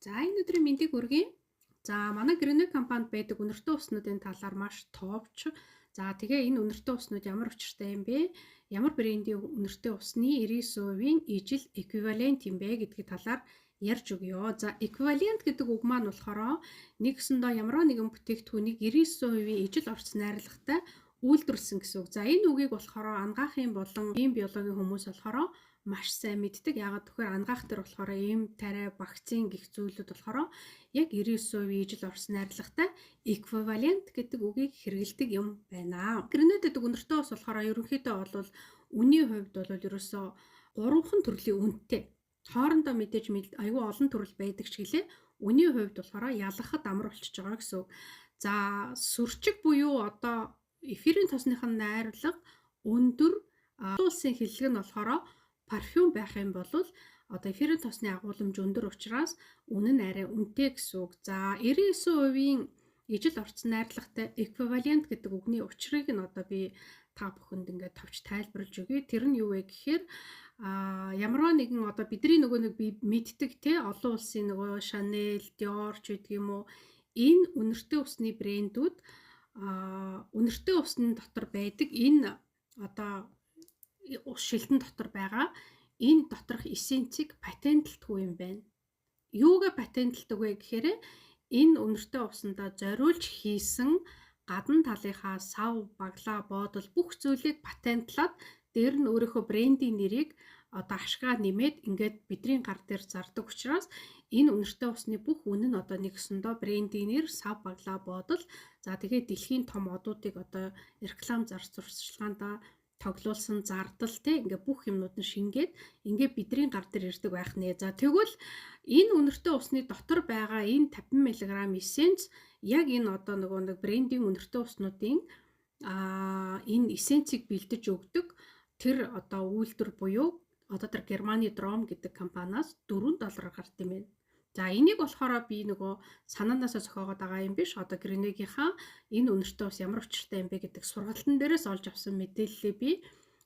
За энэ өдрийн мэндийг хүргэе. За манай Greenway компанид байдаг үнэртэй уснуудын талаар маш товч. За тэгээ энэ үнэртэй уснууд ямар учиртай юм бэ? Ямар брендийн үнэртэй усны 99%-ийн ижил эквивалент юм бэ гэдгийг талаар ярьж өгье. За эквивалент гэдэг үг маань болохоор нэгсэндээ ямар нэгэн бүтээгдэхүүнийг 99%-ийн ижил орц найрлагатай үйлдвэрлэсэн гэсэн үг. За энэ үгийг болохоор ангаахын болон биеийн биологийн хүмүүс болохоор маш сайн мэддэг. Яагаад гэвэл ангаах дээр болохоор эм, тариа, вакцин гэх зүйлүүд болохоор яг 99% ижил орц найрлагатай эквивалент гэдэг үгийг хэрэглэдэг юм байна. Гринэд гэдэг үнэртэй ус болохоор ерөнхийдөө бол үнийн хувьд бол ерөөсөө 3хан төрлийн үнэтэй. Хоорондоо мэдээж аюул олон төрөл байдаг ч гэлээ. Үнийн хувьд болохоор ялгахад амар болчихж байгаа гэсэн үг. За сүрчиг буюу одоо эфирийн тосныхын найрлага өндөр улсын хиллэг нь болохоор парфюм байх юм бол одоо эфирийн тосны агуулмж өндөр учраас үнэн нь арай үнэтэй гэсэн үг. За 99%-ийн ижил орц найрлагатай эквивалент гэдэг үгний учрыг нь одоо би та бүхэнд ингээд товч тайлбарлаж өгье. Тэр нь юу вэ гэхээр ямар нэгэн одоо бидний нөгөө нэг би мэддэг те олон улсын нөгөө Chanel, Dior ч гэдэг юм уу энэ үнэртэй усны брэндүүд үнэртэй усны дотор байдаг энэ одоо ус шилтэн дотор байгаа энэ доторх эссенцийг патентлдаггүй юм байна. Юугаа патентлдаг вэ гэхээр энэ үнэртэй усандаа зориулж хийсэн гадна талынхаа сав, баглаа, боодол бүх зүйлийг патентлаад дээр нь өөрийнхөө брендийн нэрийг одоо ашгаа нэмээд ингээд бидний гар дээр зардаг учраас энэ үнэртэй усны бүх үнэн нь одоо нэгсэндөө брендийн нэр, сав, баглаа, боодол за тэгээд дэлхийн том одуудыг одоо реклам зарц сурталчилгаанда тоглуулсан зардал те ингээ бүх юмнууд нь шингээд ингээ бидний гар дээр ирдэг байх нэ. За тэгвэл энэ үнэртэй усны дотор байгаа энэ 50 мг эссенц яг энэ одоо нөгөө нэг брендийн үнэртэй уснуудын энэ эссенцийг бэлдэж өгдөг тэр одоо үйлдвэр буюу одоо тэр Германы Дром гэдэг компаниас $4 гарт юм байна. За энийг болохоор би нөгөө санаанаасаа зохиогоод байгаа юм биш. Одоо Greenway-гийнхаа энэ үнэртэй ус ямар учиртай юм бэ гэдэг сургалтын дээрээс олж авсан мэдээллээ би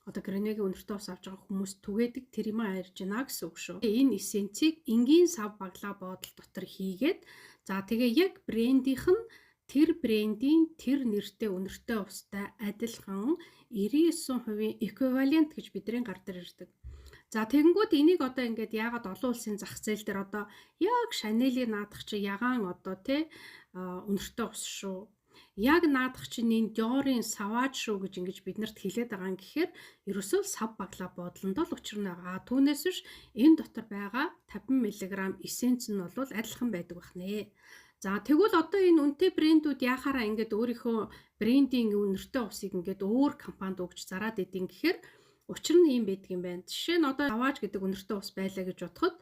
одоо Greenway-гийн үнэртэй ус авч байгаа хүмүүс түгээдэг тэр юм ярьж байна гэсэн үг шүү. Энэ эссенцийг энгийн сав баглаа боодол дотор хийгээд за тэгээ яг брендийнх нь тэр брендийн тэр нэртэй үнэртэй устай адилхан 99% эквивалент гэж бидний гар дээр ирдэг. За тэгэнгүүт энийг одоо ингээд яагаад олон улсын зах зээл дээр одоо яг Chanel-ийн наадах чи ягаан одоо тий үнэртэй ус шүү. Яг наадах чинь энэ Dior-ийн Sauvage шүү гэж ингэж биднэрт хэлээд байгаа юм гэхээр ерөөсөө сав баглаа бодлонд л учир нь байгаа. Түүнээс биш энэ дотор байгаа 50 мг эссенц нь бол адилхан байдаг байна. За тэгвэл одоо энэ үнэтэй брэндүүд яхаараа ингээд өөрийнхөө брендинг үнэртэй усыг ингээд өөр компанид өгч зараад идэв гэхээр учир нь юм байдаг юм байна. Жишээ нь одоо Sauvage гэдэг үнэртэй ус байлаа гэж бодоход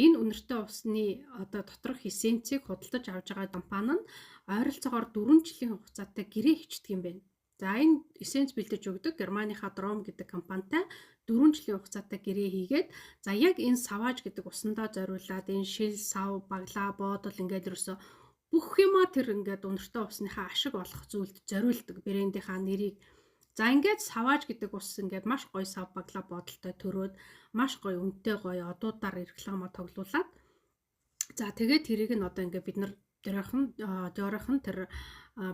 энэ үнэртэй усны одоо доторх эссенцийг худалдаж авч байгаа компани нь ойролцоогоор 4 жилийн хугацаатай гэрээ хийдэг юм байна. За энэ эссенц бэлдэж өгдөг Германыхаа Дром гэдэг компанитай 4 жилийн хугацаатай гэрээ хийгээд за яг энэ Sauvage гэдэг усандаа зориулаад энэ шил, сав, баглаа, боодол ингээд ерөөсө бүх юмаа тэр ингээд үнэртэй усныхаа ашиг олох зүйлд зориулдаг брендийнхаа нэрийг за ингээд Sauvage гэдэг ус ингээд маш гоё сав баглаа бодолтой төрөөд маш гоё үнэтэй гоё одуудаар реклама тоглуулад за тэгээд тэрийг нь одоо ингээд бид нар Dior-ын тэр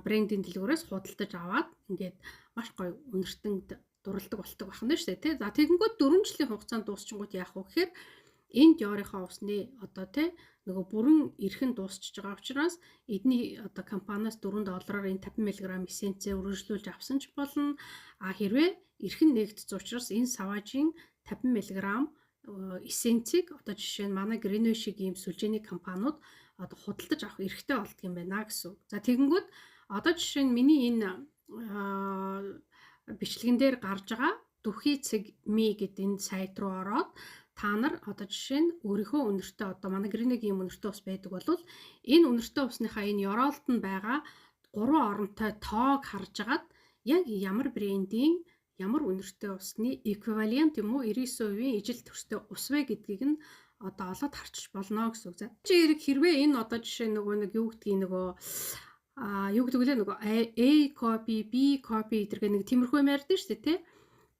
брендийн дэлгүүрээс худалдаж аваад ингээд маш гоё үнэртэнд дурладаг болдог байна шүү дээ тий. За тэгэнгүүт 4 жилийн хугацаанд дуусчингууд яах вэ гэхээр энэ Dior-ийнхаа усны одоо тий нөгөө бүрэн эрхэн дуусчихж байгаа учраас эдний одоо компаниас $4-аар энэ 50 мг эссенцээ үргэлжлүүлж авсан ч болно. Хэрвээ эрхэн нэгдсэн учраас энэ Sauvage-ийн 50 мг эссенцийг одоо жишээ нь манай Greenway шиг ийм сүлжээний компаниуд одоо худалдаж авах эрхтэй болдго юм байна гэсэн. За тэгэнгүүт одоо жишээ нь миний энэ бичлэгэн дээр гарч байгаа Дүхий цэг ми гэдэг энэ сайт руу ороод та нар одоо жишээ нь өөрийнхөө үнэртэй одоо манай Greenway-гийн үнэртэй ус байдаг бол энэ үнэртэй усныхаа энэ ёроолт нь байгаа 3 оронтой тоог харж агаад яг ямар брендийн ямар үнэртэй усны эквивалент юм уу 99% ижил төстэй ус вэ гэдгийг нь одоо олоод харчих болно гэсэн үг. За чи хэрвээ энэ одоо жишээ нөгөө нэг юу гэдгийг нөгөө юу гэдэг лээ нөгөө A copy, B copy гэдэг нэг тиймэрхүү юм ярьдэн шүү дээ тий.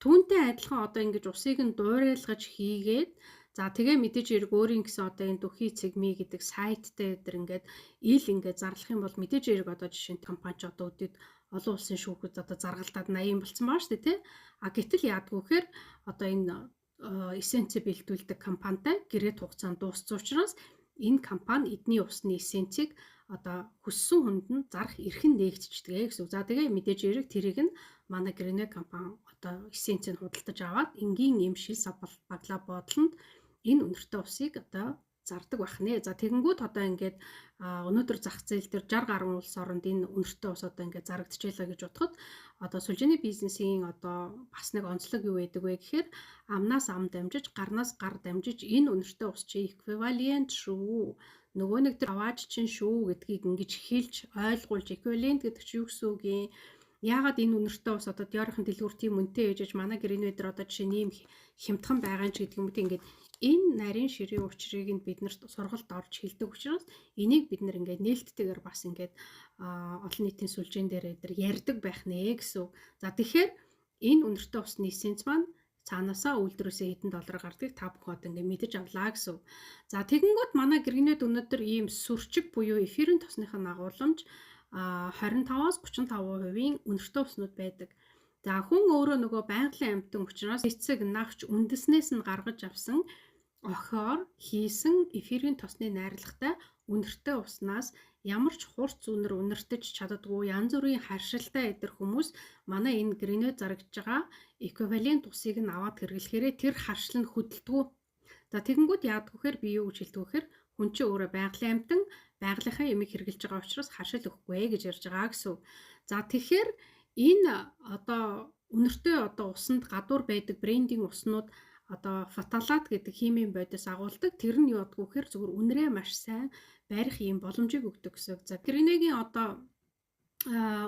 Түүнтэй адилхан одоо ингэж усыг нь дуурайлгаж хийгээд за За тэгээ мэдээж хэрэг өөрийн гэсэн одоо энэ Дүхий Цэгми гэдэг сайт дээр ингээд ингээд зарлах юм бол мэдээж хэрэг одоо жишээ нь компани ч одоо өдөрт олон улсын шүүхэд одоо заргалдаад 80 болсон баа шүү дээ тий. Гэтэл яадгүй гэхээр одоо энэ эссенцээ бэлдүүлдэг компанитай гэрээ хугацаанд дууссан учраас энэ компани эдний усны эссенцийг одоо хүссэн хүнд нь зарах эрхэн нээгдчихдэг гэсэн. За тэгээ мэдээж хэрэг тэрийг нь манай Гринэ компани одоо эссенцийг худалдаж аваад энгийн юм шил баглаа бодлонд энэ үнэртэй усыг одоо зардаг байх нэ. За тэгэнгүүт одоо ингээд өнөөдөр зах зээл дээр 60 гаруй улс оронд энэ үнэртэй ус одоо ингээд зарагдчихлаа гэж бодоход одоо сүлжээний бизнесийн одоо бас нэг онцлог юу байдаг вэ гэхээр амнаас ам дамжиж гарнаас гар дамжиж энэ үнэртэй ус чи эквивалент шүү. Нөгөө нэг тэр авааж чинь шүү гэдгийг ингэж хэлж ойлгуулж эквивалент гэдэг чи юу гэсэн үг юм? Яагаад энэ үнэртэй ус одоо диорхон дэлгүүр тийм үнэтэй ээжж манай Гринвей дээр одоо жишээ нэм хямдхан байгаа юм ч гэдэг юм уу ингээд энэ нарийн ширийн учрыг нь бид нарт сургалт орж хэлдэг учраас энийг бид нар ингээд нээлттэйгээр бас ингээд олон нийтийн сүлжээн дээр ярьдаг байх нэ гэсэн. За тэгэхээр энэ үнэртэй усны эссенц маань цаанаасаа үйлдвэрээсээ хэдэн доллар гардаг та бүхэн одоо ингээд мэдэж авлаа гэсэн. За тэгэнгүүт манай Гринвейд өнөөдөр ийм сүрчиг буюу эфирийн тосныхын агуулмж 25-аас 35% үнэртэй уснууд байдаг. За хүн өөрөө нөгөө байгалийн амьтан учраас эцэг нагч үндэснээс нь гаргаж авсан охиор хийсэн эфирийн тосны найрлагатай үнэртэй уснаас ямар ч хурц үнэр үнэртэж чаддгүй янз бүрийн харшилтай эдэр хүмүүс манай энэ Гринвейд зарагдж байгаа эквивалент усыг нь аваад хэрэглэхээрээ тэр харшил нь хөдөлдгүү. За тэгэнгүүт яадгүй гэхээр би юу гэж хэлдэг вэ гэхээр хүн чинь өөрөө байгалийн амьтан байгалийнхаа ямиг хэрэгжилж байгаа учраас харшил өгөхгүй гэж ярьж байгаа гэсэн. За тэгэхээр энэ одоо үнэртэй одоо усанд гадуур байдаг брендинг уснууд одоо фоталат гэдэг химийн бодис агуулдаг. Тэр нь юу гэдгүү гэхээр зөвхөн үнэрээ маш сайн барих юм боломжийг өгдөг гэсэн. За Гринвейгийн одоо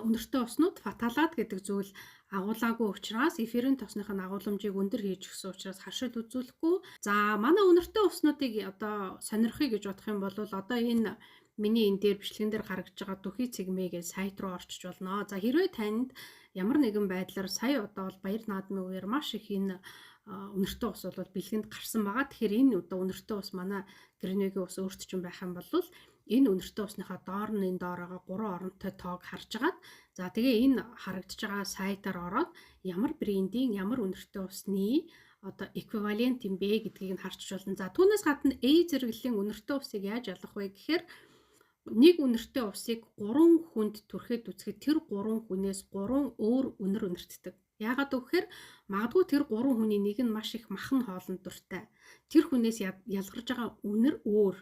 үнэртэй уснууд фоталат гэдэг зүйл агуулаагүй учраас эфирийн тосныхын агууламжийг өндөр хийж өгсөн учраас харшил үзүүлэхгүй. За манай үнэртэй уснуудыг одоо сонирхъя гэж бодох юм бол одоо энэ миний энэ дээр бичлэгэн дээр гаргаж байгаа Дүхий Цэгмигийн сайт руу орчиж болно. За хэрвээ танд ямар нэгэн байдлаар сая одоо бол баяр наадмын үеэр маш их энэ үнэртэй ус бол бэлгэнд гарсан байгаа. Тэгэхээр энэ одоо үнэртэй ус манай Гринвейгийн ус өөрт чинь байх юм бол энэ үнэртэй усныхаа доор нь энэ доороо 3 оронтой тоог харж агаад за тэгээ энэ харагдаж байгаа сайтаар ороод ямар брендийн ямар үнэртэй усны одоо эквивалент юм бэ гэдгийг нь харж болно. За түүнээс гадна A зэрэглэлийн үнэртэй усыг яаж ялах вэ гэхээр нэг үнэртэй усыг 3 хүнд түрхэд үзэхэд тэр 3 хүнээс 3 өөр үнэр үнэртдэг. Яагаад гэвэл магадгүй тэр 3 хүний нэг нь маш их махан хоолнд дуртай. Тэр хүнээс ялгарч байгаа үнэр өөр.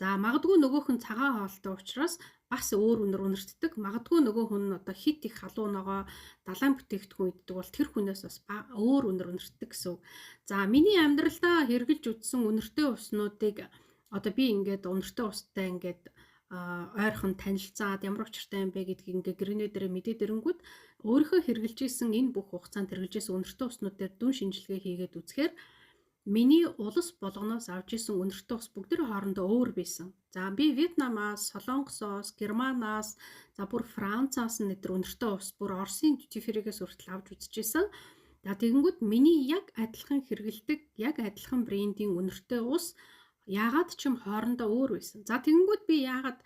За магадгүй нөгөөх нь цагаан хоолтой учраас бас өөр үнэр үнэртдэг. Магадгүй нөгөө хүн нь одоо хит их халуун ногоо далайн бүтээгдэхүүн иддэг бол тэр хүнээс бас өөр үнэр үнэртдэг гэсэн. За миний амьдралдаа хэрглэж үзсэн үнэртэй уснуудыг одоо би ингээд үнэртэй устай ингээд ойрхон танилцаад ямар учиртай юм бэ гэдгийг ингээ Гринвей дээр мэдээд ирэнгүүт өөрийнхөө хэрэгжилж исэн энэ бүх хугацаанд хэрэгжилж исэн үнэртэй уснууд дээр дүн шинжилгээ хийгээд үзэхээр миний улс болгоноос авч исэн үнэртэй ус бүгд хоорондоо өөр байсан. За би Вьетнамаас, Солонгосоос, Германаас, за бүр Францаас нэдэр үнэртэй ус бүр Оросын дьюти-фригээс хүртэл авч үзчихсэн. За тэгэнгүүт миний яг адилхан хэрэгэлдэг, яг адилхан брендийн үнэртэй ус яагаад ч юм хоорондоо өөр байсан. За тэгэнгүүт би яагаад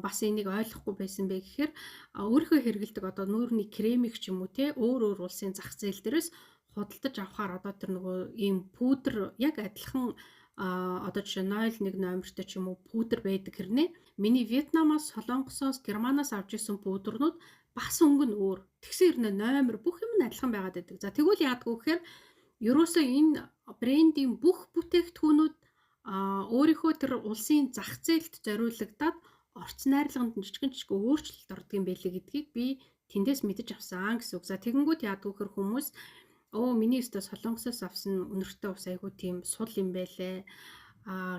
бас энийг ойлгохгүй байсан бэ гэхээр өөрийнхөө хэрэгэлдэг одоо нүүрний кремик ч юм уу те өөр улсын зах зээл дээрээс худалдаж авахаар одоо тэр нөгөө ийм пудр яг адилхан одоо жишээ 01 номертой ч юм уу пудр байдаг хэрнээ миний Вьетнамаас, Солонгосоос, Германаас авч исэн пудрнууд бас өнгө нь өөр. Тэгсэн хэрнээ номер бүх юм нь адилхан байгаад байдаг. За тэгвэл яадгүй гэхээр ерөөсөө энэ брендийн бүх бүтээгдэхүүнүүд өөрийнхөө тэр улсын зах зээлд зориулагдаад орц найрлаганд жижигэн өөрчлөлт ордог юм байлээ гэдгийг би тэндээс мэдэж авсан гэсэн үг. За тэгэнгүүт яадгүй хэр хүмүүс миний өстө Солонгосоос авсан үнэртэй ус айгуу тийм сул юм байлээ.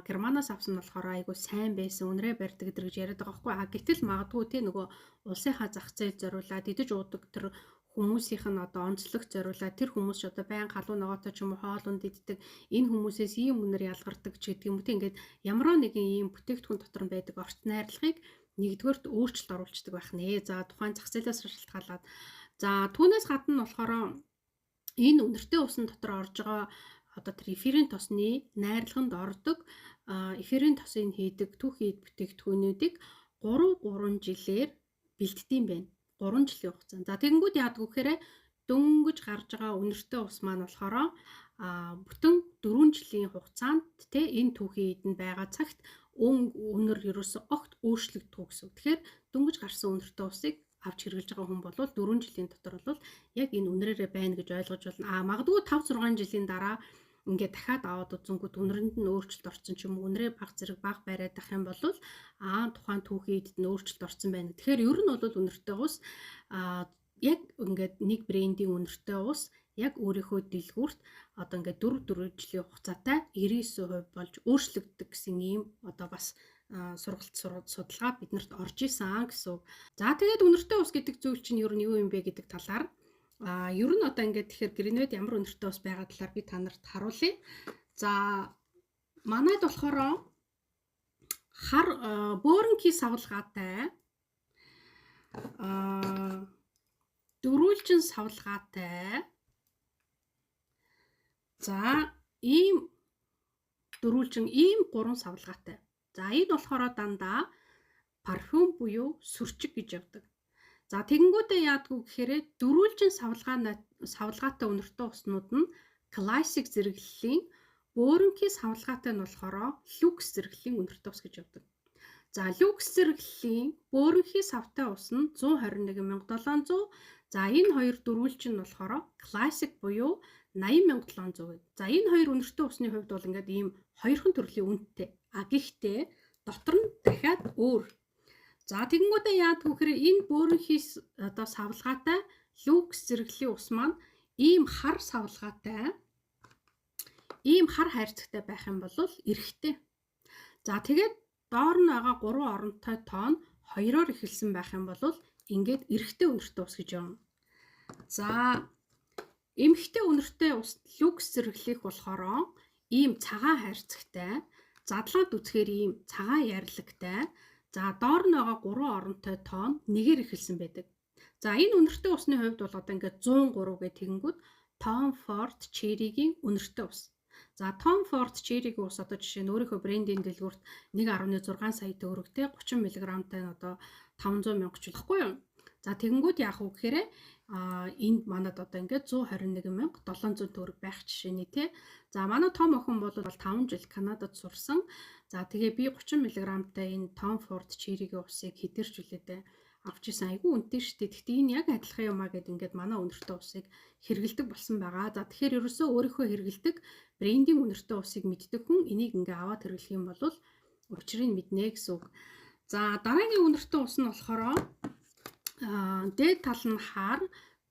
Германаас авсан нь болохоор айгуу сайн байсан, үнрээ барьдаг гэж яриад байгаа байхгүй. Гэтэл магадгүй те нөгөө улсынхаа зах зээл зориулаад идэж уудаг тэр хүмүүсийнх нь одоо онцлог зориулаад тэр хүмүүс ч одоо байн халуун ногоотой ч юм уу хоолунд иддэг энэ хүмүүсээс ийм үнэр ялгардаг ч гэдэг юм уу. Ингээд ямар нэгэн ийм бүтээгдэхүүн дотор нь байдаг орц найрлагыг нэгдүгээрт өөрчлөлт оруулцдаг байх нэ. За тухайн зах зээлээс шалтгаалаад. За түүнээс гадна болохоор энэ үнэртэй усан дотор орж байгаа одоо тэр эфирийн тосны найрлаганд ордог эфирийн тосын хийдэг түүхий бүтээгдэхүүнүүдийг 3 жилээр бэлддэм байна. 3 жилийн хугацаанд. За тэгэнгүүт яадаг гэхээр дөнгөж гарч байгаа үнэртэй ус маань болохоор бүтэн 4 жилийн хугацаанд энэ түүхийд нь байгаа цагт үнэр ерөөсө огт өөрчлөгдөхгүй гэсэн. Тэгэхээр дөнгөж гарсан үнэртэй усыг авч хэрглэж байгаа хүн бол 4 жилийн дотор бол яг энэ үнрээрээ байна гэж ойлгож болно. Магадгүй 5-6 жилийн дараа ингээд дахиад аваад үзэнгүүт үнэрэнд нь өөрчлөлт орсон ч юм уу, үнрээ баг зэрэг баг бариад ах юм бол тухайн түүхийд нь өөрчлөлт орсон байна. Тэгэхээр ер нь бол үнэртэй ус яг ингээд нэг брендийн үнэртэй ус яг өөрийнхөө дэлгүүрт одоо ингээд 4 жилийн хугацаатай 99% болж өөрчлөгддөг гэсэн ийм одоо бас сургалт судалгаа биднэрт орж исэн гэсэн. За тэгээд үнэртэй ус гэдэг зүйл чинь ер нь юу юм бэ гэдэг талаар ер нь одоо ингээд тэгэхээр Greenwood ямар үнэртэй ус байгаа талаар би та нарт харуулъя. За манайд болохоор хар бөөрөнхий савлгаатай дөрүүлжин савлгаатай за ийм дөрүүлжин ийм 3 савлгаатай. За энэ болохоор дандаа парфюм буюу сүрчиг гэж явдаг. За тэгэнгүүтээ яадгүй гэхээр дөрүүлжин савлгаатай үнэртэй уснууд нь классик зэрэглэлийн бөөрөнхий савлгаатай нь болохоор люкс зэрэглэлийн үнэртэй ус гэж явдаг. За люкс зэрэглэлийн бөөрөнхий савтай ус нь 121,700. За энэ хоёр дөрүүлжин нь болохоор классик буюу 80,700 гэдэг. За энэ хоёр үнэртэй усны хувьд бол ингээд ийм хоёрхан төрлийн үнэтэй. Гэхдээ дотор нь дахиад өөр. За тэгэнгүүтээ яадгүй гэхээр энэ бөөрөнхий одоо савлгаатай люкс зэрэглэлийн ус маань ийм хар савлгаатай ийм хар хайрцагтай байх юм бол эрхтэй. За тэгээд доор нь байгаа 3 оронтой тоон 2-оор эхэлсэн байх юм бол ингээд эрхтэй үнэртэй ус гэж явна. За эмхтэй үнэртэй ус люкс зэрэглэх болохоор ийм цагаан хайрцагтай, задлаад үзэхээр ийм цагаан ярлагтай. За доор нь байгаа 3 оронтой тоон 1-ээр эхэлсэн байдаг. За энэ үнэртэй усны хувьд бол одоо ингээд 103 гэх тэгэнгүүт Tom Ford Cherry-гийн үнэртэй ус. За Tom Ford Cherry-гийн ус одоо жишээ нь өөрийнхөө брендийн дэлгүүрт 1.6 сая төгрөгтэй 30 мг-тай нь одоо 500 мянга ч болохгүй юу? За тэгэнгүүт яах вэ гэхээр энд манад одоо ингээд 121,700 төгрөг байх жишээний тий. За манай том охин бол 5 жил Канадад сурсан. За тэгээ би 30 мг-тай энэ Tom Ford Cherry-гийн усыг хідэрч үлээдээ авч исэн. Айгүй үнэтэй шүү дээ. Гэхдээ энэ яг адилхан юм а гэд ингээд манай үнэртэй усыг хэрэгэлдэг болсон байгаа. За тэгэхээр ерөөсөө өөрийнхөө хэрэгэлдэг брендийн үнэртэй усыг мэддэг хүн энийг ингээ аваад хэрэглэх юм бол учрыг мэднэ гэсэн үг. За дараагийн үнэртэй ус нь болохоор дээд тал нь хар,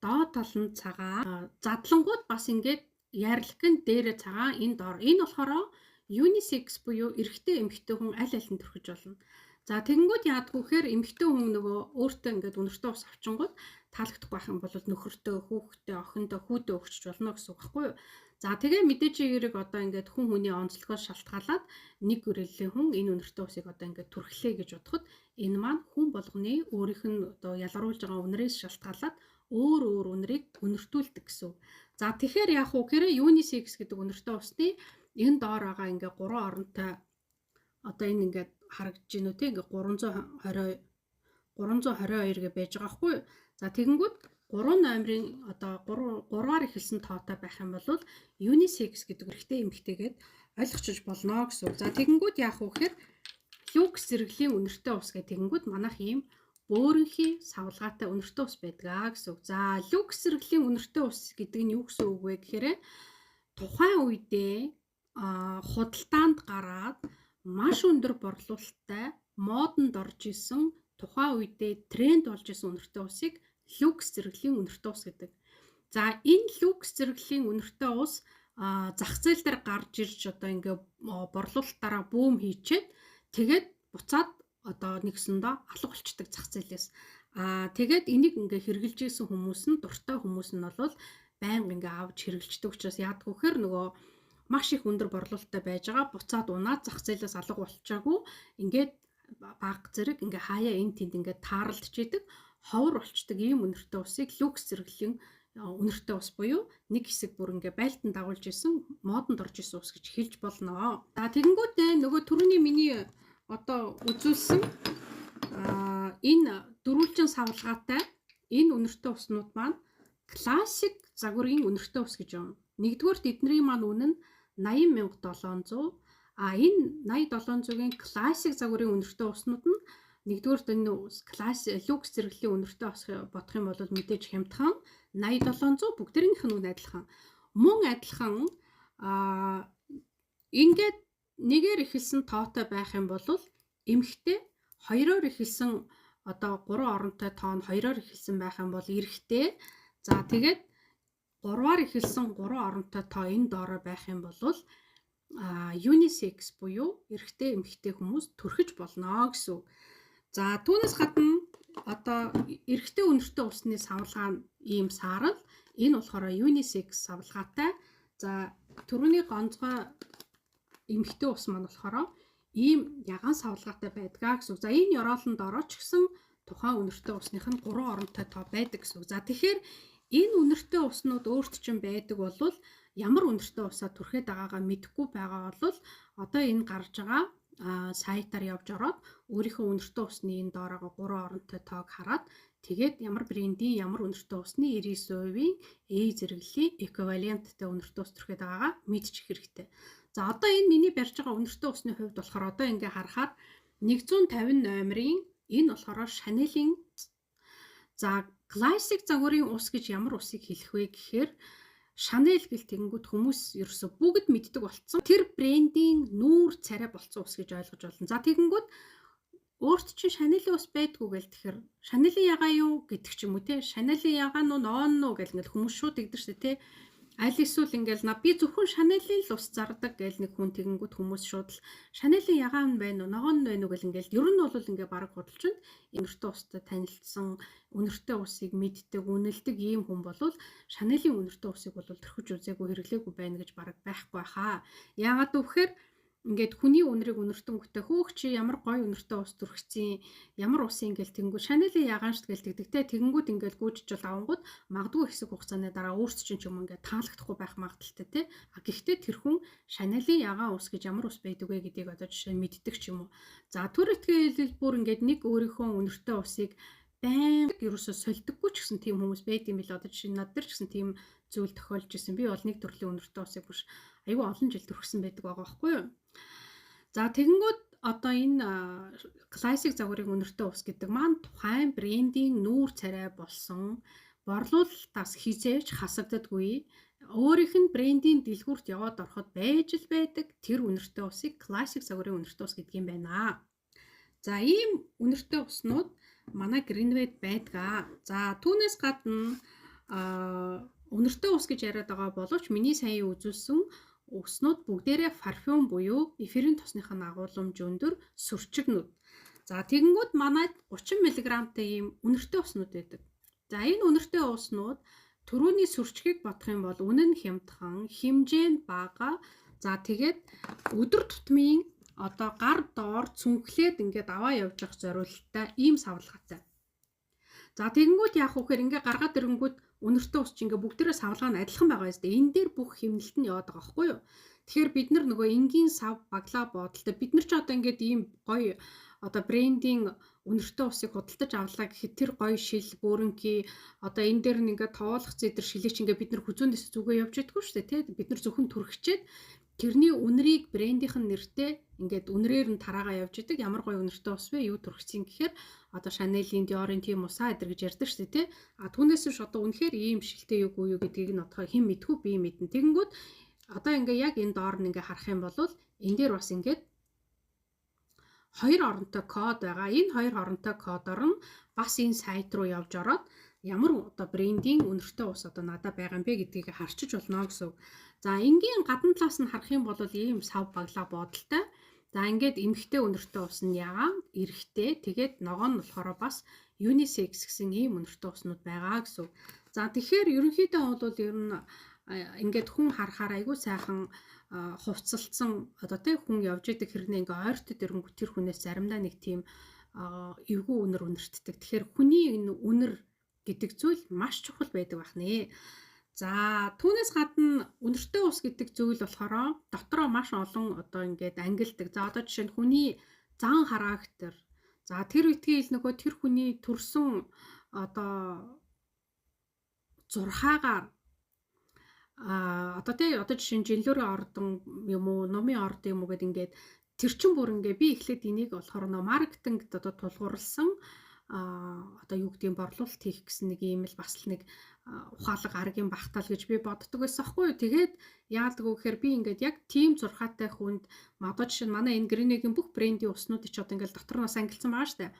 доод тал нь цагаан. Задлангууд бас ингээд ярлахын дээрээ цагаан, энэ доор. Энэ болохоор unisex буюу эрэгтэй эмэгтэй хүн аль аль нь төрхөж болно. За тэгэнгүүт яадгүй гэхээр эмэгтэй хүн нөгөө өөртөө ингээд үнэртэй ус авчингууд таалагдахгүй байх юм бол нөхөртөө, хүүхдтэй, охиндоо, хүүдээ өгчөж болно гэсэн үг байхгүй юу? За тэгээ мэдээж хэрэг одоо ингээд хүн хүний онцлогоос шалтгаалаад нэг гэрээлийн хүн энэ үнэртэй усыг одоо ингээд түрхлээ гэж бодоход энэ маань хүн болгоны өөрийнх нь одоо ялгаруулж байгаа үнрээс шалтгаалаад өөр үнрийг үнэртүүлдэг гэсэн үг. За тэгэхээр яах вэ гэхээр unisex гэдэг үнэртэй усны энэ доор байгаа ингээд 3 оронтой одоо энэ ингээд харагдаж байна үү те ингээ 322 гэ байж байгаа хгүй. За тэгэнгүүт 3 номерын одоо 3-аар эхэлсэн тоотой байх юм бол unisex гэдэг эрэгтэй эмэгтэйгээд ойлгочих болно гэсэн үг. За тэгэнгүүт яах вэ гэхээр люкс зэрэглэлийн үнэртэй ус гэх тэгэнгүүт манайх ийм бөөрөнхий савлгаатай үнэртэй ус байдгаа гэсэн үг. За люкс зэрэглэлийн үнэртэй ус гэдэг нь юу гэсэн үг вэ гэхээр тухайн үедээ худалдаанд гараад маш өндөр борлуулалттай модонд орж исэн тухайн үедээ тренд болж исэн үнэртэй усыг люкс зэрэглэлийн үнэртэй ус гэдэг. За энэ люкс зэрэглэлийн үнэртэй ус зах зээл дээр гарч ирж одоо ингээ борлуулалтаараа бүүм хийчээд тэгээд буцаад одоо нэгсэндээ алга болчдөг зах зээлээс. Тэгээд энийг ингээ хэрэгжилж исэн хүмүүс нь дуртай хүмүүс нь бол байнга ингээ авч хэрэгжилдэг учраас яадгүй хэр нөгөө маш их өндөр борлуулалттай байж байгаа буцаад унаад зах зээлээс алга болчоогүй ингээд баг зэрэг ингээ хаяа энэ тэнд ингээ таарлж идэг ховор болчдөг ийм үнэртэй усыг люкс зэрэглэлийн үнэртэй ус буюу нэг хэсэг бүр ингээ байлтан дагуулж исэн модонд орж исэн ус гэж хэлж болно. За тэгэнгүүт нөгөө түрүүний миний одоо үзүүлсэн энэ дөрвөлжин савлгаатай энэ үнэртэй уснууд маань классик загварын үнэртэй ус гэж юм. Нэгдүгээрт эдний маань үнэ нь 80,700. Энэ 80,700-гийн классик загварын үнэртэй уснууд нь нэгдүгээрт энэ классик люкс зэрэглэлийн үнэртэй ус бодох юм бол мэдээж хямдхан 80,700 бүгдээрийнх нь адилхан. Мөн адилхан ингээд нэгээр эхэлсэн тоотой байх юм бол эмхтэй хоёроор эхэлсэн одоо 3 оронтой тоо нь хоёроор эхэлсэн байх юм бол эрэгтэй. За тэгээд 3-аар эхэлсэн 3 оронтой тоо энэ доороо байх юм бол unisex буюу эрэгтэй эмэгтэй хүмүүс төрөхж болно гэсэн үг. За түүнээс гадна одоо эрэгтэй үнэртэй усны савлгаа нь ийм саарал, энэ болохоор unisex савлгаатай. За түрүүний гонцгой эмэгтэй ус маань болохоор ийм ягаан савлгаатай байдгаа гэсэн үг. За энэ ёроолонд орооч гэсэн тухайн үнэртэй усных нь 3 оронтой тоо байдаг гэсэн үг. За тэгэхээр энэ үнэртэй уснууд өөрт чинь байдаг бол ямар үнэртэй усаа түрхээд байгаагаа мэдэхгүй байгаа бол одоо энэ гарч байгаа сайтаар явж ороод өөрийнхөө үнэртэй усны энэ доороо 3 оронтой тоог хараад тэгээд ямар брендийн ямар үнэртэй усны 99%-ийн A зэрэглэлийн эквиваленттэй үнэртэй ус түрхээд байгаагаа мэдчих хэрэгтэй. За одоо энэ миний барьж байгаа үнэртэй усны хувьд болохоор одоо ингээ харахаар 150 номерын энэ болохоор Chanel-ийн за классик загварын ус гэж ямар усыг хэлэх вэ гэхээр Chanel гэл тэгэнгүүт хүмүүс ерөөсө бүгд мэддэг болцсон. Тэр брендийн нүүр царай болцсон ус гэж ойлгож болно. За тэгэнгүүт өөрт чинь Chanel-ийн ус байдгүй гэл тэгэхээр Chanel-ийн ягаа юу гэдэг ч юм уу те. Chanel-ийн ягаа нуу ноон нуу гэл ингээл хүмүүс шууд тэгдэг шүү те. Аль эсвэл ингээл би зөвхөн Chanel-ийн л ус зардаг гэл нэг хүн тэгэнгүүт хүмүүс шууд л Chanel-ийн ягаа нь байна уу, ногоон нь байна уу гэл ингээл ер нь бол ингээ бараг худалчинд үнэртэй устай танилцсан, үнэртэй усыг мэддэг, үнэлдэг ийм хүн болвол Chanel-ийн үнэртэй усыг бол төрхөж үзээгүй хэрэглээгүй байна гэж бараг байхгүй хаа. Яагаад гэвэл ингээд хүний үнэрийг үнэртэнгүүтээ хөөх чи ямар гоё үнэртэй ус төрхцэн ямар ус ингээл тэнгүү Chanel-ийн ягаан штт гэл тэгдэгтэй тэгэнгүүт ингээл гүйжиж бол авангууд магадгүй хэсэг хугацааны дараа өөрт чинь ч юм ингээд таалагдахгүй байх магадaltaй тий. Гэхдээ тэр хүн Chanel-ийн ягаан ус гэж ямар ус байдаг вэ гэдгийг одоо жишээ нь мэддэг ч юм уу. За түр ихтгэл бүр ингээд нэг өөрийнхөө үнэртэй усыг байнга ерөөсө сольдөггүй ч гэсэн тийм хүмүүс байд юм бил одоо жишээ нь над дээр ч гэсэн тийм зүйл тохиолж исэн. Би бол нэг төрлийн үнэртэй усыг биш аюу олон жил төрхсөн байдаг байгаа байхгүй юу. За тэгэнгүүт одоо энэ классик загварын үнэртэй ус гэдэг маань тухайн брендийн нүүр царай болсон борлуулалтаас хизээч хасагддаггүй өөрийнх нь брендийн дэлгүүрт яваад ороход байж л байдаг тэр үнэртэй усыг классик загварын үнэртэй ус гэдэг юм байна. За ийм үнэртэй уснууд манай Greenway байдгаа. За түүнээс гадна үнэртэй ус гэж яриад байгаа боловч миний сая үзүүлсэн уснууд бүгдээрээ парфюм буюу эфирийн тосныхын агуулмж өндөр сүрчигнүүд. За тэгэнгүүт манайд 30 мг-тай ийм үнэртэй уснууд байдаг. За энэ үнэртэй уснууд төрөүний сүрчгийг бодох юм бол үнэн хямдхан, хэмжээ нь бага. За тэгээд өдөр тутмын одоо гар доор цүнхлээд ингээд аваа явж явах зориулалттай ийм савлгаатай. За тэгэнгүүт яах вэ гэхээр ингээ гаргаад ирэнгүүт үнэртэй ус чинь ингээ бүгдээрээ савлгаа нь адилхан байгаа юм зү. Энэ дээр бүх хэмнэлт нь яваад байгаа байхгүй юу? Тэгэхээр бид нар нөгөө энгийн сав баглаа бодолтой бид нар ч одоо ингээд ийм гоё одоо брендийн үнэртэй усыг худалдаж авлаа гэхэд тэр гоё шил бөөрөнки одоо энэ дээр нь ингээ тоолох зэдэр шилээч ингээ бид нар хүзүүнээс зүгээ явж идэггүй шүү дээ тий. Бид нар зөвхөн түрхчээд тэрний үнэрийг брендийнхэн нэртэй ингээд үнрээр нь тараагаа явж идэг ямар гоё үнэртэй ус вэ юу төрхцэн гэхээр одоо Chanel-ийн Dior-ийн тийм усаа эдэр гэж ярьдаг шүү дээ тий. Түүнээс биш одоо үнэхээр ийм шилтэй юу юу гэдгийг нь отохоо хэн мэдгүй би мэднэ. Тэгэнгүүт одоо ингээ яг энэ доор нь ингээ харах юм бол энэ дээр бас ингээд хоёр оронтой код байгаа. Энэ хоёр оронтой кодоор нь бас энэ сайт руу явж ороод ямар одоо брендийн үнэртэй ус одоо надад байгаа юм бэ гэдгийг харчиж болно гэсэн. За энгийн гадна талаас нь харах юм бол ийм сав баглаа бодолтой. За ингээд эмхтэй үнэртэй ус нь ягаан эрэгтэй. Тэгээд ногоо нь болохоор бас unisex гэсэн ийм үнэртэй уснууд байгаа гэсэн. За тэгэхээр ерөнхийдөө бол ер нь ингээд хүн харахаар айгүй сайхан хувцалцсан одоо тэг хүн явж идэг хэрнээ ингээ ойртод ирэнгүүт тэр хүнээс заримдаа нэг тийм эвгүй үнэр үнэртдэг. Тэгэхээр хүний энэ үнэр гэдэг зүйл маш чухал байдаг байна. За түүнээс гадна үнэртэй ус гэдэг зүйл болохоор дотроо маш олон одоо ингээд ангилдаг. За одоо жишээ нь хүний зан характер. За тэр үтгийл нөгөө тэр хүний төрсөн одоо зурхаагаар одоо тий одоо жишээ нь жинлүүрийн ордон юм уу, номын орд юм уу гэд ингээд тэр чин бүр ингээ би эхлээд энийг болохоор нөө маркетингд одоо тулгуурласан одоо юу гэдгийг борлуулалт хийх гэсэн нэг ийм л бас нэг ухаалаг аргийн багтаал гэж би боддог байсан хгүй юу. Тэгээд яадаг вэ гэхээр би ингээд яг team зурхаатай хүнд одоо жишээ нь манай энэ Green-ийн бүх брендийн уснууд ч одоо ингээд дотор нь ангилсан байгаа штэ.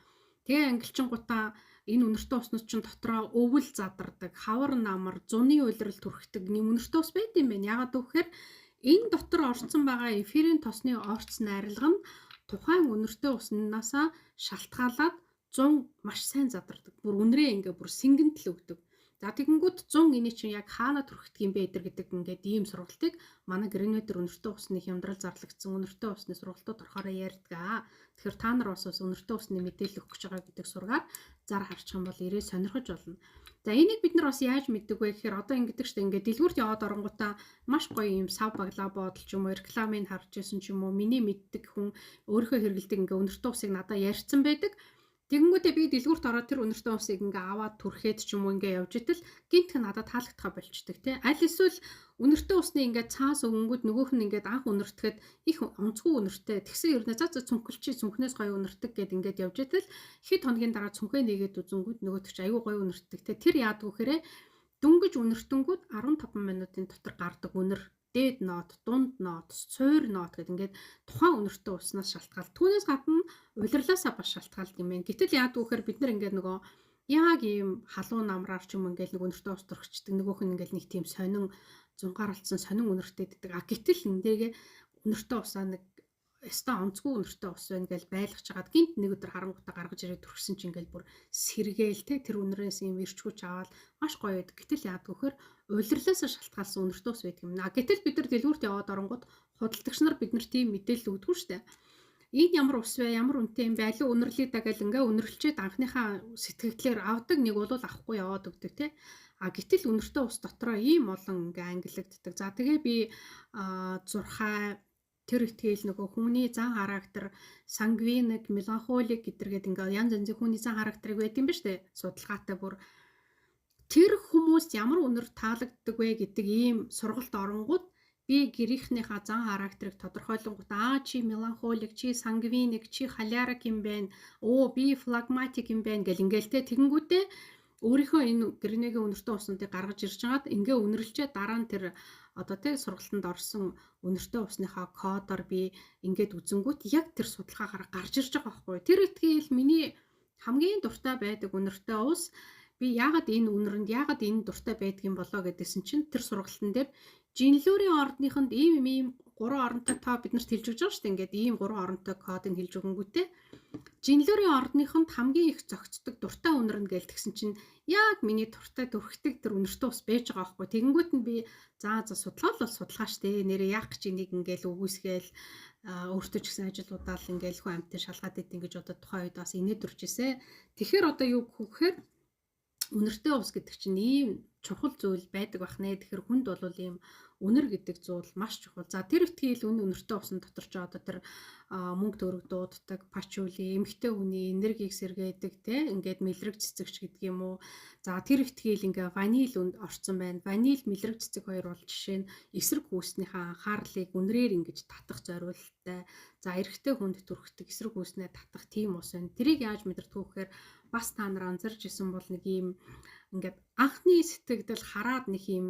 Тэгээ ангилчингуудаа энэ үнэртэй уснууд чинь дотроо өвөл задардаг, хавар намар, зуны улирал түрхдэг нэм үнэртэй ус байд юм байна. Яагаад гэвэл энэ дотор орцсон байгаа эфирийн тосны орц найрлага нь тухайн үнэртэй уснаасаа шалтгаалаад 100 маш сайн задардаг. Бүр үнрээ ингээ бүр сэнгэнтэл өгдөг. За тэгэнгүүт 100 энэ чинь яг хаана түрхдэг юм бэ гэдэг ингээд ийм сургалтыг манай Green-ээр үнэртэй усны хямдрал зарлагдсан үнэртэй усны сургалтууд орохоор ярьдаг. Тэгэхээр та нар бас үнэртэй усны мэдээлэл өгөх гэж байгаа гэдэг сургаар зар харчих юм бол ирээ сонирхож болно. За энийг бид нар бас яаж мэддэг вэ гэхээр одоо ингэдэг штэ ингээд дэлгүүрт яваад оронгуудаа маш гоё юм сав баглаа бодолч юм уу рекламыг харж исэн ч юм уу миний мэддэг хүн өөрийнхөө хэрэгэлдэг ингээ үнэртэй усыг надад ярьсан байдаг. Тэгэнгүүтээ би дэлгүүрт ороод тэр үнэртэй усыг ингээ аваад түрхээд ч юм уу ингээ явж итэл гинтх надад таалагдхаа болчдөг тий. Аль эсвэл үнэртэй усны ингээ цаас өнгөд нөгөөх нь ингээ анх үнэртгэхэд их онцгой үнэртэй тэгсэн ер нь за цүнхэлчи цүнхнээс гоё үнэртэг гэд ингээ явж итэл хэд хоногийн дараа цүнхээ нэгээд үзэнгүүт нөгөөтгч аюу гоё үнэртэг тий. Тэр яадаг вэхэрэ дөнгөж үнэртэнгүүд 15 минутын дотор гардаг үнэр дээд нот, дунд нот, цуур нот гэдэг ингээд тухайн үнэртэй уснаас шалтгаалт. Түүнээс гадна улирлаасаа бас шалтгаалт юм байна. Гэтэл яадаг вэхээр бид нар ингээд нөгөө яг ийм халуун намраар ч юм ингээд нэг үнэртэй ус төрчихдөг. Нөгөөх нь ингээд нэг тийм сонин зунгаар алдсан сонин үнэртэй гэдэг. Гэтэл эндээгээ үнэртэй усаа нэг өстой онцгүй үнэртэй ус байна гэж байлгаж чагаад гинт нэг өдөр харангуйтаа гаргаж ирээд төрсөн чинь ингээл бүр сэргээл те тэр үнрээс юм ирчгүүч аваад маш гоё байдаг. Гэтэл яадаг вэхээр улирлаасаа шалтгаалсан үнэртэй ус байдаг юм. Гэтэл бид нар дэлгүүрт яваад оронгууд худалдагч нар бид нар тийм мэдээлэл өгдөг шүү дээ. Энэ ямар ус вэ? Ямар үнэтэй юм бэ? Алуу үнэрлээ да гэл ингээ үнэрлчээд анхныхаа сэтгэлдлээр авдаг нэг бол авахгүй яваад өгдөг те. Гэтэл үнэртэй ус дотроо ийм олон ингээ ангилагддаг. За тэгээ би зурхай тэр итгэл нөгөө хүний зан характер, сангвиник, меланхолик гэдэргээд ингээ янз янзын хүний зан характерыг байд юм ба штэ. Судалгаатай бүр тэр хүмүүст ямар үнэр таалагддаг вэ гэдэг ийм сургалт оронгууд би гэрийнхнийхээ зан характерыг тодорхойлонгууд чи меланхолик, чи сангвиник, чи холерик юм байна. Би флагматик юм байна гэл ингээл тэгэнгүүтээ өөрийнхөө энэ Green-ийн үнэртэй уснуудыг гаргаж ирж хагаад ингээ үнэрлжээ дараа нь тэр одоо тий сургалтанд орсон үнэртэй усныхаа кодоор би ингээд үзэнгүүт яг тэр судалгаагаар гарч ирж байгаа байхгүй. Тэр итгэл миний хамгийн дуртай байдаг үнэртэй ус би яагаад энэ үнэрэнд яагаад энэ дуртай байдаг юм болоо гэдгсэн чинь тэр сургалтын дээр жинлүүрийн ордныхонд ийм 3 оронтой тоо биднэрт хэлж өгч байгаа шүү дээ. Ингээд ийм 3 оронтой кодыг хэлж өгөнгүүтээ жинлүүрийн ордныхонд хамгийн их зохицдог дуртай үнэр нь гэлтгсэн чинь яг миний дуртай төрхтөг тэр үнэртэй ус байж байгаа байхгүй. Тэгэнгүүт нь би за судалгаа бол судалгаа штэ. Нэрээ яах гэж энийг ингээл өгөөсгээл өөртөө ч гэсэн ажилуудаа л ингээл хүн амьтан шалгаад идэв гэж одоо тухайн үед бас инээд үржээсэ. Тэгэхээр одоо юу гэхээр үнэртэй ус гэдэг чинь ийм чухал зүйл байдаг бахнэ. Тэгэхээр хүнд бол ийм үнэр гэдэг зүйл маш чухал. За тэр итгэл үнэртэй усан дотор ч одоо тэр мөнгө төгрөг дууддаг, пачули, эмхтэй хүний энергийг сэргээдэг те ингээд мэлрэг цэцэгч гэдэг юм уу. За тэр итгэл ингээ ванил үнд орцсон байна. Ванил, мэлрэг цэцэг хоёр бол жишээ нь эсрэг хүүснийхээ анхаарлыг үнрээр ингэж татах зориулттай. За эрэгтэй хүнд төрөхдөг эсрэг хүүснээ татах тийм ус байна. Тэрийг яаж мэдэрдэг вэ гэхээр бас та нар анзарч исэн бол нэг юм ингээд анхны сэтгэгдэл хараад нэг юм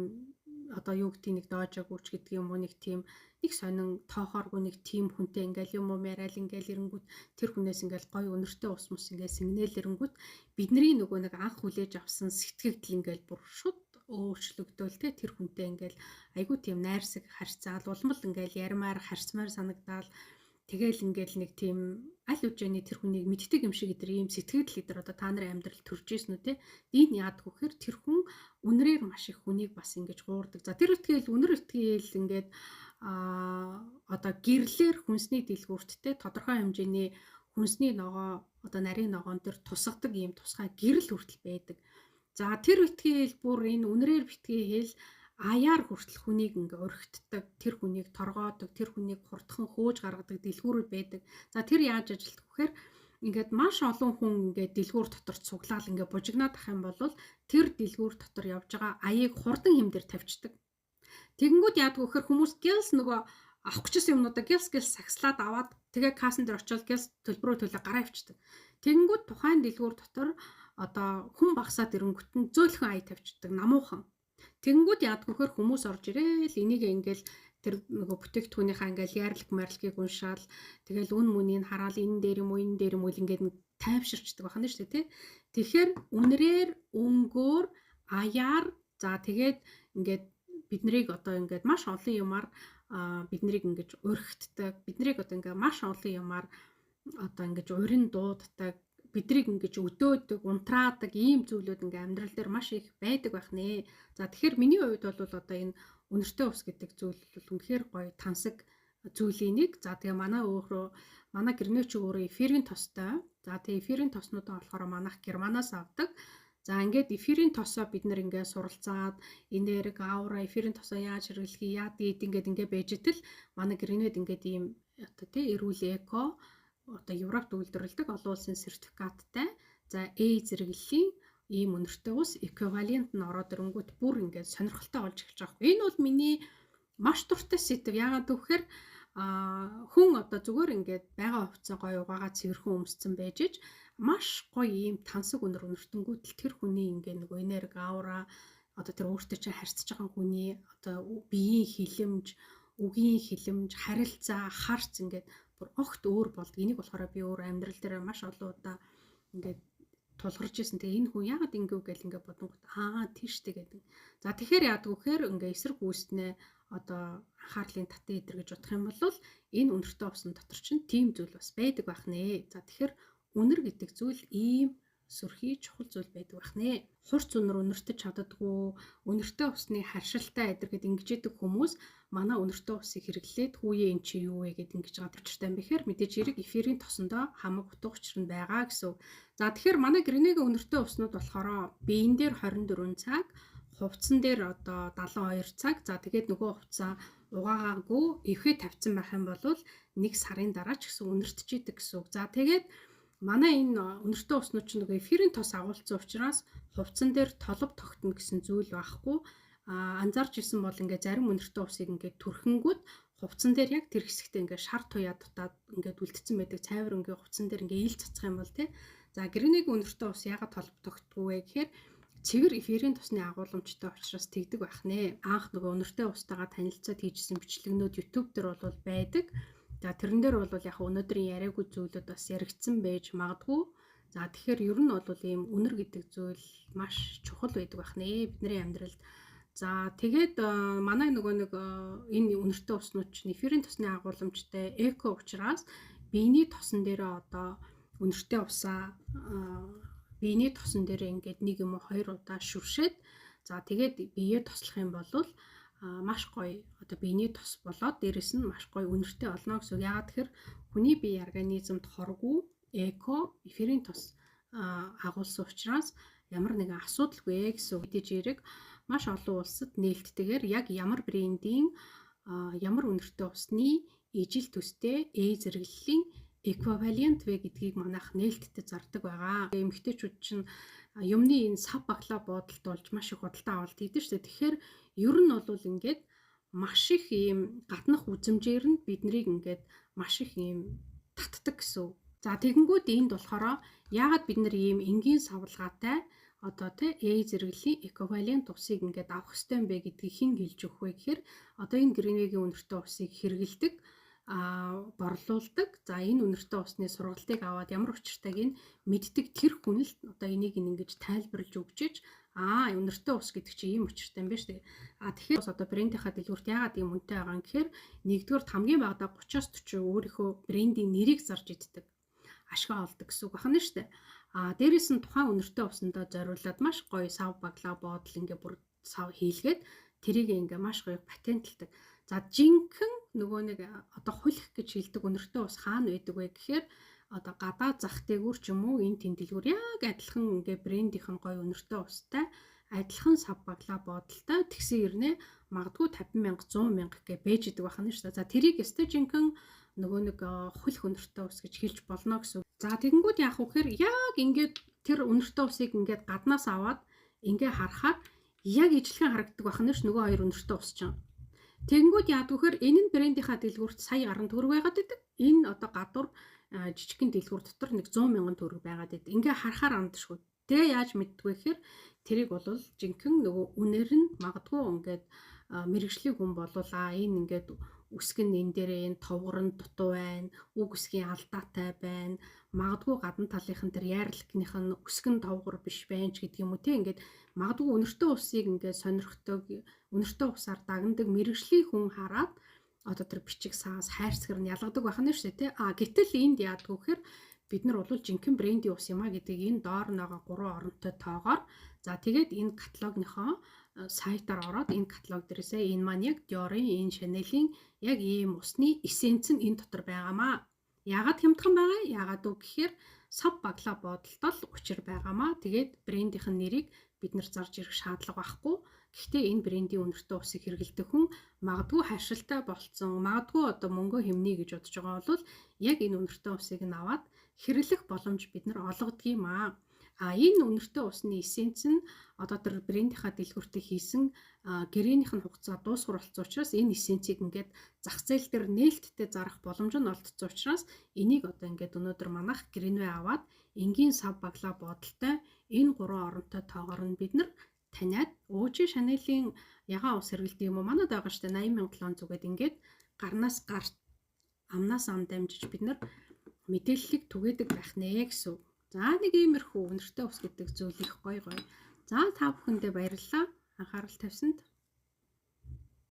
одоо юу гэдгийг нэг доожог үрч гэдэг юм уу нэг тийм нэг сонин тоохооргүй нэг тийм хүнтэй ингээл юм уу яриад ингээл ирэнгүүт тэр хүнээс ингээл гоё үнэртэй ус мус ингээл сигнэл ирэнгүүт бидний нөгөө нэг анх хүлээж авсан сэтгэгдэл ингээл бүр шууд өөрчлөгдөөл те тэр хүнтэй ингээл айгүй тийм найрсаг харьцаал улмал ингээл ярмаар харьцмаар санагдаал тэгэл ингээл нэг тийм аль үжээний тэр хүнийг мэддэг юм шиг идэр ийм сэтгэгдэл идэр одоо та нарын амьдрал төрж ийсэн үү те энэ яадаг вэхээр тэр хүн үнрээр маш их хүнийг бас ингэж гуурдаг. За тэр итгэл үнэр итгэл ингээд одоо гэрлэр хүнсний дэлгүүрттэй тодорхой хэмжээний хүнсний ногоо одоо нарийн ногоон дээр тусгадаг ийм тусгай гэрэл хүртэл байдаг. За тэр битгий хэл бүр энэ үнрээр битгий хэл аяар хүртэл хүнийг ингээ орхитдаг, тэр хүнийг торгоодог, тэр хүнийг хурдхан хөөж гаргадаг дэлгүүрүүд байдаг. За тэр яаж ажилтдаг вэхээр ингээд маш олон хүн ингээд дэлгүүр дотор цуглаал ингээд бужигнаад ах юм бол тэр дэлгүүр дотор явж байгаа аяыг хурдан хэмдэр тавьчихдаг. Тэгэнгүүт яадаг вэхээр хүмүүс гялс нөгөө авах гэжсэн юмнуудаа гялс сагслаад аваад тэгээ кассан дээр очиод гялс төлбөрөө төлөө гараа авчдаг. Тэгэнгүүт тухайн дэлгүүр дотор одоо хүн багасаад ирэнгүүт нь зөөлхөн ая тавьчихдаг намуухан. Тэгэнгүүт яадаг вэхээр хүмүүс орж ирээл энийг ингээл тэр нөгөө бүтээгдэхүүнийхаа ингээл яарлаг марлгийг уншаал тэгэл үн мөнийг хараал энэ дээр юм уу ингээд тайвширчдаг байна шүү дээ тий. Тэгэхээр үнрээр өнгөөр аяар за тэгээд ингээд биднийг одоо ингээд маш олон юмар биднийг ингэж өрхтдөг биднийг одоо ингээд маш олон юмар одоо ингэж урин дууддаг биднийг ингэж өдөөдөг унтраадаг ийм зүйлүүд ингээ амьдрал дээр маш их байдаг байх нэ. За тэгэхээр миний хувьд бол одоо энэ үнэртэй ус гэдэг зүйл бол үнэхээр гоё тансаг зүйлийн нэг. За тэгээ манай гэрнээч өөрөө эфирийн тостой. За тэгээ эфирийн тоснуудаа болохоор манайх Германаас авдаг. За ингээд эфирийн тосоо бид нэр ингээд суралцаад энерги аура эфирийн тосоо яаж хэрэглэхий яа дийд ингээд байж итэл манай гэрнэд ингээд ийм одоо тий эрүүл эко одоо Европт үйлдвэрлэдэг олон улсын сертификаттай за зэрэглэлийн ийм үнэртэй ус эквивалент нь ороод ирэнгүүт бүр ингээд сонирхолтой болж эхэлж байгаа юм. Энэ бол миний маш дуртай сэдв. Яагаад гэвэл хүн одоо зүгээр ингээд байгаа хувцас гоё угаагаа цэвэрхэн өмсцэн байж ич маш гоё ийм тансаг үнэртэнгүүт л тэр хүний ингээд нөгөө энерги аура одоо тэр өөртөө чинь харьцаж байгаа хүний одоо биеийн хилэмж, үгийн хилэмж, харилцаа, харц ингээд бүр огт өөр болдог. Энийг болохоор би өөр амьдрал дээр маш олон удаа ингээд тулгарч ирсэн. Тэгээ энэ хүн яагаад ингэв гэл ингээд бодонгот тийштэй гэдэг. За тэгэхээр яадаг вэхээр ингээд эсрэг гүйцэтнээ одоо анхаарлын татан идэр гэж бодох юм бол энэ үнэртэй усны дотор чинь тийм зүйл бас байдаг байх нэ. За тэгэхээр үнэр гэдэг зүйл ийм сөрхий чухал зүйл байдаг байх нэ. Хурц үнэртэж чаддаггүй, үнэртэй усны харшилтай эдэргээд ингэж идэг хүмүүс манай үнэртэй усыг хэрэглээд хүүе эн чи юу вэ гэд ингэж байгаа учиртай юм бэхээр мэдээж хэрэг эфирийн тосондоо хамаг утга учир нь байгаа гэсэн. За тэгэхээр манай гэрнэгийн үнэртэй уснууд болохоор биеийн дээр 24 цаг, хувцсан дээр одоо 72 цаг. За тэгээд нөгөө хувцаа угаагаагүй эвхээ тавьсан байх юм бол 1 сарын дараа ч гэсэн үнэртэж идэг гэсэн. За тэгээд манай энэ үнэртэй уснууд ч нөгөө эфирийн тос агуулсан учраас хувцсан дээр толб тогтно гэсэн зүйл байхгүй. Анзаарч ирсэн бол ингээд зарим үнэртэй усыг ингээд түрхэнгүүд хувцсан дээр яг тэр хэсэгтээ ингээд шар туяа дутаад ингээд үлдсэн байдаг цайвар ингээд хувцсан дээр ингээд ил цацах юм бол тий. За гэрнэгийн үнэртэй ус ягаад толб тогтдгүй вэ гэхээр цэвэр эфирийн тосны агуулмжтай учраас тэгдэг байх нэ. Анх нөгөө үнэртэй устайгаа танилцаад хийжсэн бичлэгнүүд YouTube дээр бол байдаг. За тэрэн дээр бол яг өнөөдрийн яриагүй зүйлүүд бас яригдсан байж магадгүй. За тэгэхээр ер нь бол ийм үнэр гэдэг зүйл маш чухал байдаг байх нэ бидний амьдралд. За тэгээд манай нөгөө нэг энэ үнэртэй уснууд чинь эфирийн тосны агуулмжтай эко учраас биений тосон дээрээ одоо үнэртэй усаа биений тосон дээрээ ингээд 1 юм уу 2 удаа шүршээд за тэгээд биеэ тослох юм бол маш гоё одоо биений тос болоод дээрэс нь маш гоё үнэртэй олно гэсэн. Яагаад тэгэхээр хүний бие организмд хоргүй эко эфирийн тос агуулсан учраас ямар нэгэн асуудалгүй гэсэн. Мэдээж хэрэг маш олон улсад нээлттэйгээр яг ямар брендийн ямар үнэртэй усны ижил төстэй зэрэглэлийн эквивалент вэ гэдгийг манайх нээлттэй зардаг байгаа. Эмэгтэйчүүд чинь юмны энэ сав баглаа бодолд болж маш их худалдаа авалт хийдэг шүү дээ. Тэгэхээр ер нь бол ингээд маш их ийм гаднах үзмжээр нь биднийг ингээд маш их ийм татдаг гэсэн. За тэгэнгүүт энд болохоор яагаад бид нар ийм энгийн савлгаатай одоо зэрэглэлийн эквивалент усыг ингээд авах ёстой юм бэ гэдгийг хэн хэлж өгөх вэ гэхээр одоо энэ гринвигийн үнэртэй усыг хэрэгэлдэг борлуулдаг. За энэ үнэртэй усны сургалтыг аваад ямар учиртайг нь мэддэг тэр хүн л одоо энийг ингэж тайлбарлаж өгчиж үнэртэй ус гэдэг чинь ийм учиртай юм байна шүү дээ. Тэгэхээр одоо брендийнхаа дэлгүүрт яагаад ийм үнэтэй байгаа юм гэхээр нэгдүгээр хамгийн багадаа 30-40 өөрийнхөө брендийн нэрийг зарж иддэг. Ашиг олдог гэсэн үг байна шүү дээ. Дээрээс нь тухайн үнэртэй усандаа зориулаад маш гоё сав баглаа бодол ингээ бүр сав хийлгээд тэрийг ингээ маш гоё патентлдаг. За жинхэнэ нөгөө нэг одоо хулих гэж хэлдэг үнэртэй ус хаана байдаг вэ гэхээр одоо гадаад зах дээгүүр ч юм уу энэ тэмдэглэгүүр яг адилхан ингээ брендийнх нь гоё өнөртэй устай адилхан сав баглаа бодолтой тэгсэн ирнэ магадгүй 50,000 100,000 гэ бэж идэг байна шүү дээ. За тэрийг өстэй жинхэнэ нөгөө нэг хөлх өнөртэй ус гэж хэлж болно гэсэн. За тэгэнгүүт яах вэ гэхээр яг ингээд тэр өнөртэй усыг ингээд гаднаас аваад ингээ харахад яг ижлэхэн харагддаг байна ш нөгөө хоёр өнөртэй ус чинь. Тэгэнгүүт яадаг вэхээр энэ нь брендийнхаа дэлгүүрт сая гаруй төгрөг байгаад байдаг. Энэ одоо гадуур жижигхэн дэлгүүр дотор нэг 100,000 төгрөг байгаад байдаг. Ингээ харахаар андшгүй. Тэгээ яаж мэддэг вэ гэхээр тэрийг бол жинхэнэ нөгөө үнээр нь магадгүй ингээд мэрэгжлийн хүн болуулаа энэ ингээд үсгэн энэ дээрээ энэ товгор нь дутуу байна, үг үсгийн алдаатай байна. Магадгүй гадна талынхан тэр яарлагных нь үсгэн товгор биш байна ч гэдэг юм уу те ингээд магадгүй өнөртэй усыг ингээд сонирхдог өнөртэй усаар дагнадаг мэрэгжлийн хүн хараад одоо тэр бичиг саас хайрцагэр нь ялгадаг байх нь шүү дээ те. Гэтэл энд яадаг вэ гэхээр бид нар бол жинхэнэ брендийн ус юм а гэдэг энэ доор байгаа 3 оронтой тоогоор за тэгээд энэ каталогныхоо сайтаар ороод энэ каталог дээрээсээ энэ маань яг Dior-ын энэ Chanel-ийн яг ийм усны эссенц нь энэ дотор байгаамаа. Яагаад хямдхан байгаа? Яагаад үг гэхээр сав баглаа бодолтол учир байгаамаа. Тэгээд брендийнх нь нэрийг бид нар зарж ирэх шаардлага байхгүй. Гэхдээ энэ брендийн өнөртэй усыг хэрэглэдэг хүн магадгүй хайршилтай болцсон, магадгүй одоо мөнгө хэмнэ гэж бодож байгаа бол яг энэ өнөртэй усыг нь аваад хэрэглэх боломж бид нар олгодог юм аа. Энэ өнөртэй усны эссенц нь одоо тэр брендийнхаа дэлгүүртээ хийсэн гэрээнийх нь хугацаа дуусгар болсон учраас энэ эссенцийг ингээд зах зээл дээр нээлттэй зарах боломж нь олдсон учраас энийг одоо ингээд өнөөдөр манайх гэрэнвэ аваад энгийн сав баглаа бодолтой энэ 3 оронтой тоогоор нь бид нар таниад өөжи Chanel-ийн ягаан ус хэрэглэдэг юм уу? Манайд байгаа штэ 80,000 зүгээр ингээд гарнаас гарт амнаас ам дамжиж бид нар мэдээллийг түгээдэг байх нэ гэсэн. За нэг иймэрхүү өнөртэй ус гэдэг зүйл их гоё. За та бүхэндээ баярлалаа. Анхаарал тавьсанд